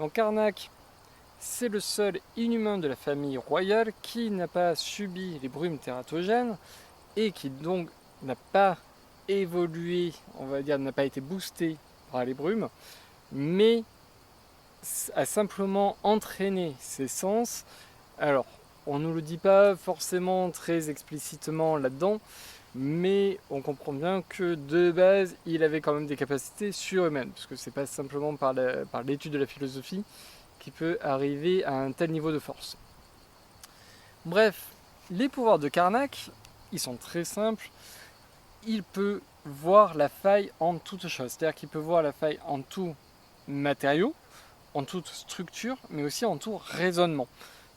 Donc Karnak, c'est le seul inhumain de la famille royale qui n'a pas subi les brumes tératogènes et qui donc n'a pas évolué, on va dire, n'a pas été boosté par les brumes, mais a simplement entraîné ses sens. Alors, on ne nous le dit pas forcément très explicitement là-dedans, mais on comprend bien que de base, il avait quand même des capacités surhumaines, parce que c'est pas simplement par l'étude de la philosophie qui peut arriver à un tel niveau de force. Bref, les pouvoirs de Karnak, ils sont très simples. Il peut voir la faille en toute chose, c'est-à-dire qu'il peut voir la faille en tout matériau, en toute structure, mais aussi en tout raisonnement.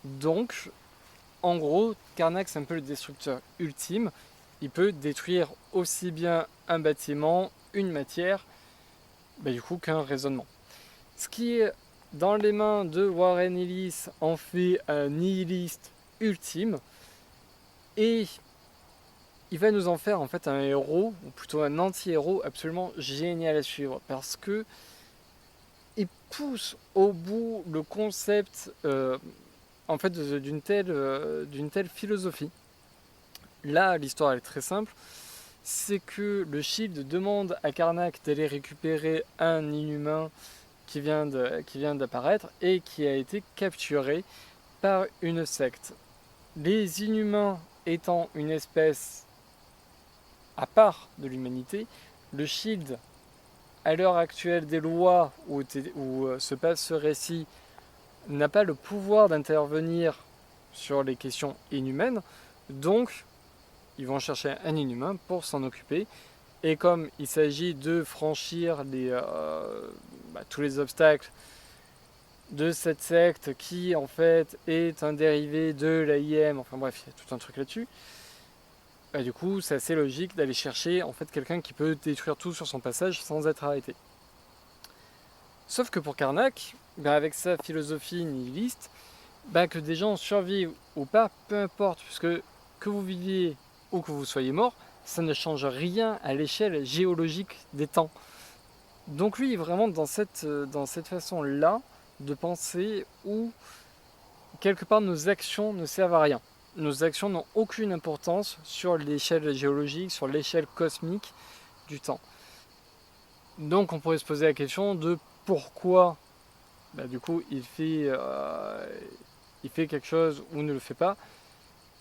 Donc, en gros, Karnak, c'est un peu le destructeur ultime. Il peut détruire aussi bien un bâtiment, une matière, du coup, qu'un raisonnement. Ce qui est dans les mains de Warren Ellis en fait un nihiliste ultime, et il va nous en faire en fait un héros, ou plutôt un anti-héros absolument génial à suivre, parce que il pousse au bout le concept en fait d'une telle philosophie. Là, l'histoire est très simple. C'est que le Shield demande à Karnak d'aller récupérer un inhumain qui vient d'apparaître et qui a été capturé par une secte. Les inhumains étant une espèce à part de l'humanité, le Shield, à l'heure actuelle des lois où se passe ce récit, n'a pas le pouvoir d'intervenir sur les questions inhumaines, donc ils vont chercher un inhumain pour s'en occuper. Et comme il s'agit de franchir tous les obstacles de cette secte qui en fait est un dérivé de l'AIM, enfin bref, il y a tout un truc là-dessus, du coup c'est assez logique d'aller chercher en fait quelqu'un qui peut détruire tout sur son passage sans être arrêté. Sauf que pour Karnak, avec sa philosophie nihiliste, que des gens survivent ou pas, peu importe, puisque que vous viviez ou que vous soyez mort, ça ne change rien à l'échelle géologique des temps. Donc lui est vraiment dans cette façon-là de penser où quelque part nos actions ne servent à rien. Nos actions n'ont aucune importance sur l'échelle géologique, sur l'échelle cosmique du temps. Donc on pourrait se poser la question de pourquoi du coup il fait quelque chose ou ne le fait pas.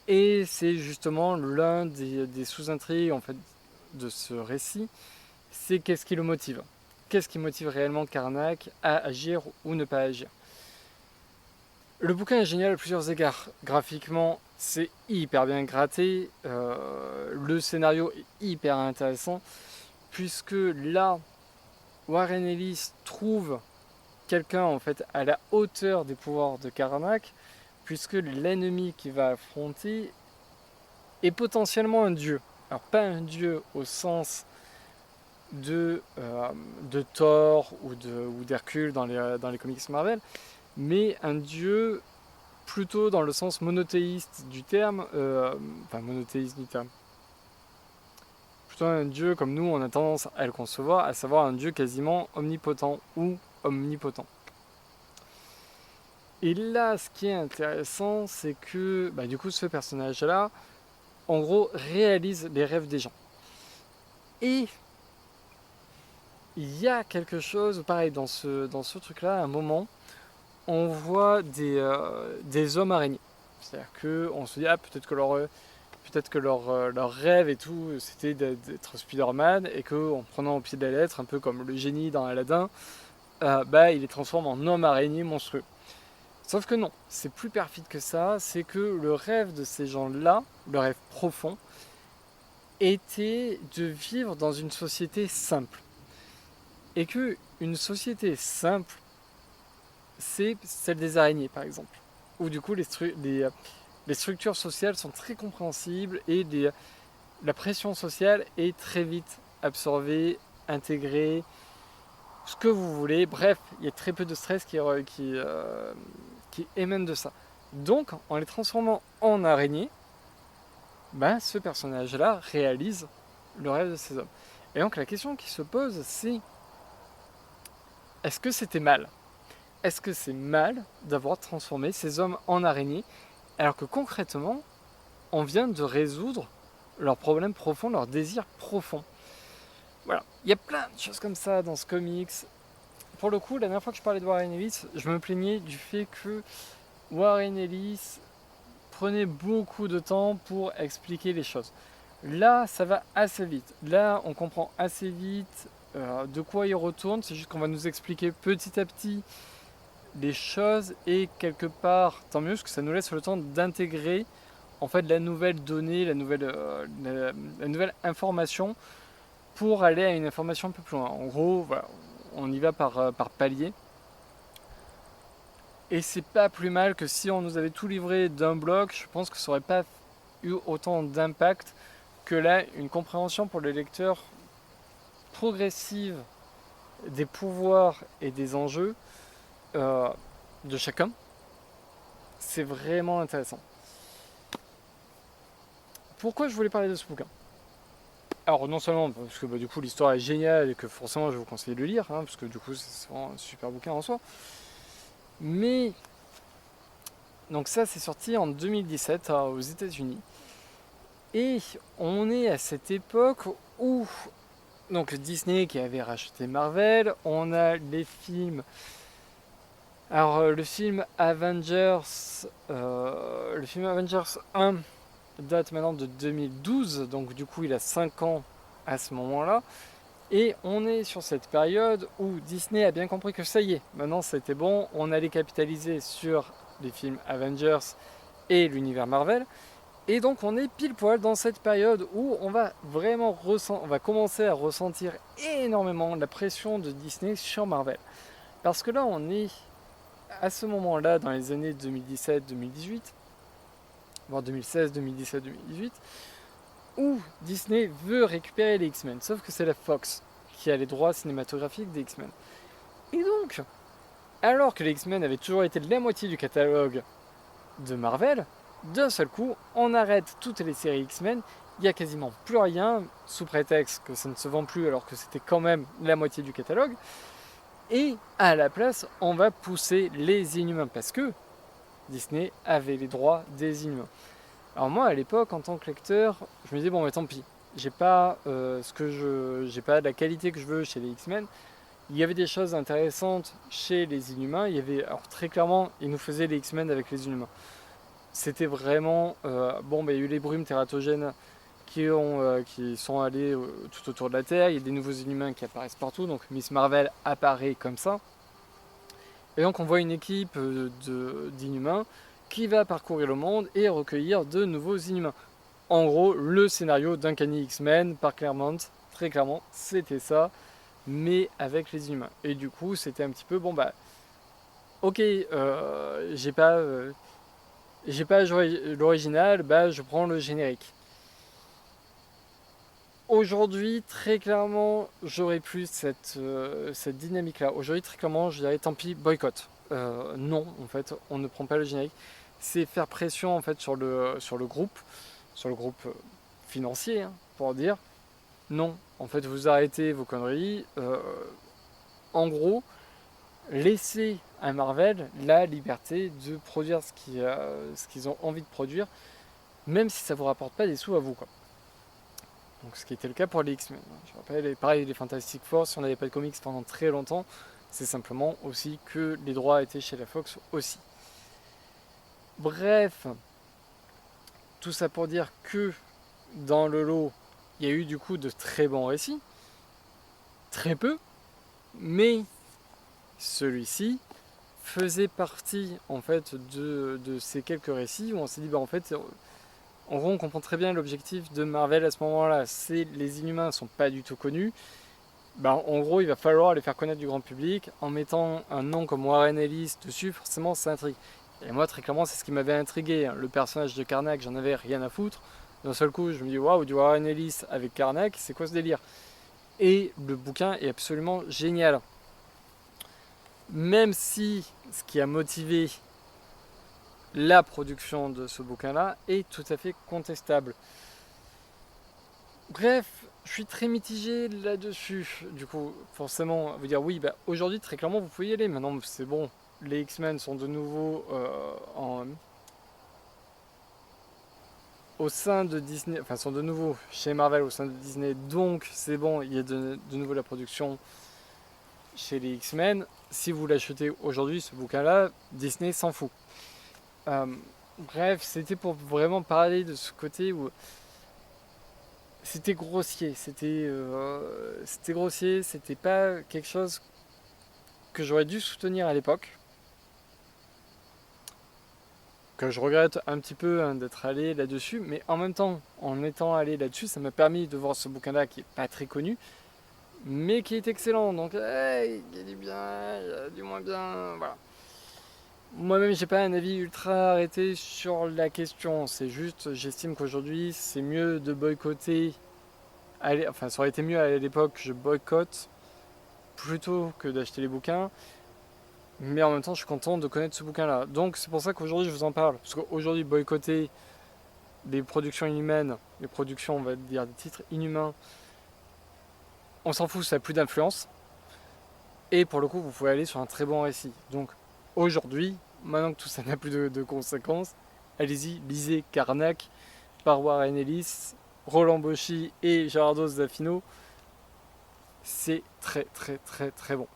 Et c'est justement l'un des sous-intrigues en fait, de ce récit, c'est qu'est-ce qui le motive. Qu'est-ce qui motive réellement Karnak à agir ou ne pas agir. Le bouquin est génial à plusieurs égards. Graphiquement, c'est hyper bien gratté. Le scénario est hyper intéressant. Puisque là, Warren Ellis trouve quelqu'un en fait à la hauteur des pouvoirs de Karnak, puisque l'ennemi qu'il va affronter est potentiellement un dieu. Alors pas un dieu au sens de Thor ou d'Hercule dans les comics Marvel, mais un dieu plutôt dans le sens monothéiste du terme, plutôt un dieu comme nous on a tendance à le concevoir, à savoir un dieu quasiment omnipotent ou omnipotent. Et là, ce qui est intéressant, c'est que du coup ce personnage-là, en gros, réalise les rêves des gens. Et il y a quelque chose, pareil, dans ce truc-là, à un moment, on voit des hommes araignées. C'est-à-dire qu'on se dit, peut-être que leur rêve et tout, c'était d'être Spider-Man, et qu'en prenant au pied de la lettre, un peu comme le génie dans Aladdin, il les transforme en hommes araignées monstrueux. Sauf que non, c'est plus perfide que ça, c'est que le rêve de ces gens-là, le rêve profond, était de vivre dans une société simple. Et que une société simple, c'est celle des araignées par exemple, où du coup les structures sociales sont très compréhensibles et la pression sociale est très vite absorbée, intégrée, ce que vous voulez, bref, il y a très peu de stress qui émane de ça. Donc en les transformant en araignées, ce personnage-là réalise le rêve de ces hommes. Et donc la question qui se pose, c'est est-ce que c'était mal ? est-ce que c'est mal d'avoir transformé ces hommes en araignées alors que concrètement, on vient de résoudre leurs problèmes profonds, leurs désirs profonds. Voilà, il y a plein de choses comme ça dans ce comics. Pour le coup, la dernière fois que je parlais de Warren Ellis, je me plaignais du fait que Warren Ellis prenait beaucoup de temps pour expliquer les choses. Là, ça va assez vite. Là, on comprend assez vite de quoi il retourne. C'est juste qu'on va nous expliquer petit à petit les choses et quelque part, tant mieux, parce que ça nous laisse le temps d'intégrer en fait la nouvelle donnée, la nouvelle information pour aller à une information un peu plus loin. En gros, voilà, on y va par palier. Et c'est pas plus mal que si on nous avait tout livré d'un bloc, je pense que ça aurait pas eu autant d'impact que là, une compréhension pour le lecteur progressive des pouvoirs et des enjeux de chacun. C'est vraiment intéressant. Pourquoi je voulais parler de ce bouquin? Alors non seulement parce que du coup l'histoire est géniale et que forcément je vous conseille de le lire, parce que du coup c'est vraiment un super bouquin en soi. Mais donc ça c'est sorti en 2017 aux États-Unis. Et on est à cette époque où donc Disney qui avait racheté Marvel, on a les films. Alors le film Avengers 1 date maintenant de 2012, donc du coup il a 5 ans à ce moment-là. Et on est sur cette période où Disney a bien compris que ça y est, maintenant c'était bon, on allait capitaliser sur les films Avengers et l'univers Marvel. Et donc on est pile poil dans cette période où on va vraiment on va commencer à ressentir énormément la pression de Disney sur Marvel. Parce que là on est à ce moment-là dans les années 2017-2018, voire 2016, 2017, 2018, où Disney veut récupérer les X-Men, sauf que c'est la Fox qui a les droits cinématographiques des X-Men. Et donc, alors que les X-Men avaient toujours été la moitié du catalogue de Marvel, d'un seul coup, on arrête toutes les séries X-Men, il n'y a quasiment plus rien, sous prétexte que ça ne se vend plus alors que c'était quand même la moitié du catalogue, et à la place, on va pousser les Inhumains, parce que Disney avait les droits des Inhumains. Alors moi à l'époque en tant que lecteur, je me disais bon mais tant pis, j'ai pas j'ai pas la qualité que je veux chez les X-Men. Il y avait des choses intéressantes chez les Inhumains. Il y avait alors très clairement ils nous faisaient les X-Men avec les Inhumains. C'était vraiment il y a eu les brumes tératogènes qui sont allées tout autour de la Terre. Il y a des nouveaux Inhumains qui apparaissent partout. Donc Miss Marvel apparaît comme ça. Et donc on voit une équipe d'Inhumains qui va parcourir le monde et recueillir de nouveaux Inhumains. En gros, le scénario d'Uncanny X-Men par Claremont, très clairement, c'était ça, mais avec les Inhumains. Et du coup, c'était un petit peu, ok, j'ai pas joué l'original, je prends le générique. Aujourd'hui, très clairement, j'aurais plus cette dynamique-là. Aujourd'hui, très clairement, je dirais tant pis, boycott. Non, en fait, on ne prend pas le générique. C'est faire pression en fait sur le groupe financier, pour dire non. En fait, vous arrêtez vos conneries. En gros, laissez à Marvel la liberté de produire ce qu'ils ont envie de produire, même si ça vous rapporte pas des sous à vous, quoi. Donc, ce qui était le cas pour les X-Men. Je rappelle, pareil, les Fantastic Four, si on n'avait pas de comics pendant très longtemps, c'est simplement aussi que les droits étaient chez la Fox aussi. Bref, tout ça pour dire que dans le lot, il y a eu du coup de très bons récits. Très peu, mais celui-ci faisait partie en fait de ces quelques récits où on s'est dit en fait en gros on comprend très bien l'objectif de Marvel à ce moment-là, c'est les Inhumains sont pas du tout connus. En gros il va falloir les faire connaître du grand public en mettant un nom comme Warren Ellis dessus, forcément ça intrigue. Et moi très clairement c'est ce qui m'avait intrigué, le personnage de Karnak, j'en avais rien à foutre. D'un seul coup je me dis waouh, du Warren Ellis avec Karnak, c'est quoi ce délire? Et le bouquin est absolument génial. Même si ce qui a motivé la production de ce bouquin-là est tout à fait contestable. Bref, je suis très mitigé là-dessus. Du coup, forcément, vous dire oui, aujourd'hui, très clairement, vous pouvez y aller. Maintenant, c'est bon. les X-Men sont de nouveau au sein de Disney, enfin sont de nouveau chez Marvel au sein de Disney, donc c'est bon, il y a de nouveau la production chez les X-Men. Si vous l'achetez aujourd'hui, ce bouquin-là, Disney s'en fout. Bref, c'était pour vraiment parler de ce côté où c'était grossier, c'était grossier, c'était pas quelque chose que j'aurais dû soutenir à l'époque, que je regrette un petit peu d'être allé là-dessus, mais en même temps, en étant allé là-dessus, ça m'a permis de voir ce bouquin-là qui est pas très connu, mais qui est excellent. Donc, hey, il y a du bien, il y a du moins bien, voilà. Moi-même, j'ai pas un avis ultra arrêté sur la question. C'est juste, j'estime qu'aujourd'hui, c'est mieux de boycotter. Enfin, ça aurait été mieux à l'époque, je boycotte plutôt que d'acheter les bouquins. Mais en même temps, je suis content de connaître ce bouquin-là. Donc, c'est pour ça qu'aujourd'hui, je vous en parle. Parce qu'aujourd'hui, boycotter les productions inhumaines, les productions, on va dire, des titres inhumains, on s'en fout, ça n'a plus d'influence. Et pour le coup, vous pouvez aller sur un très bon récit. Donc, aujourd'hui, maintenant que tout ça n'a plus de conséquences, allez-y, lisez Karnak par Warren Ellis, Roland Boschi et Gerardo Zaffino. C'est très très très très bon.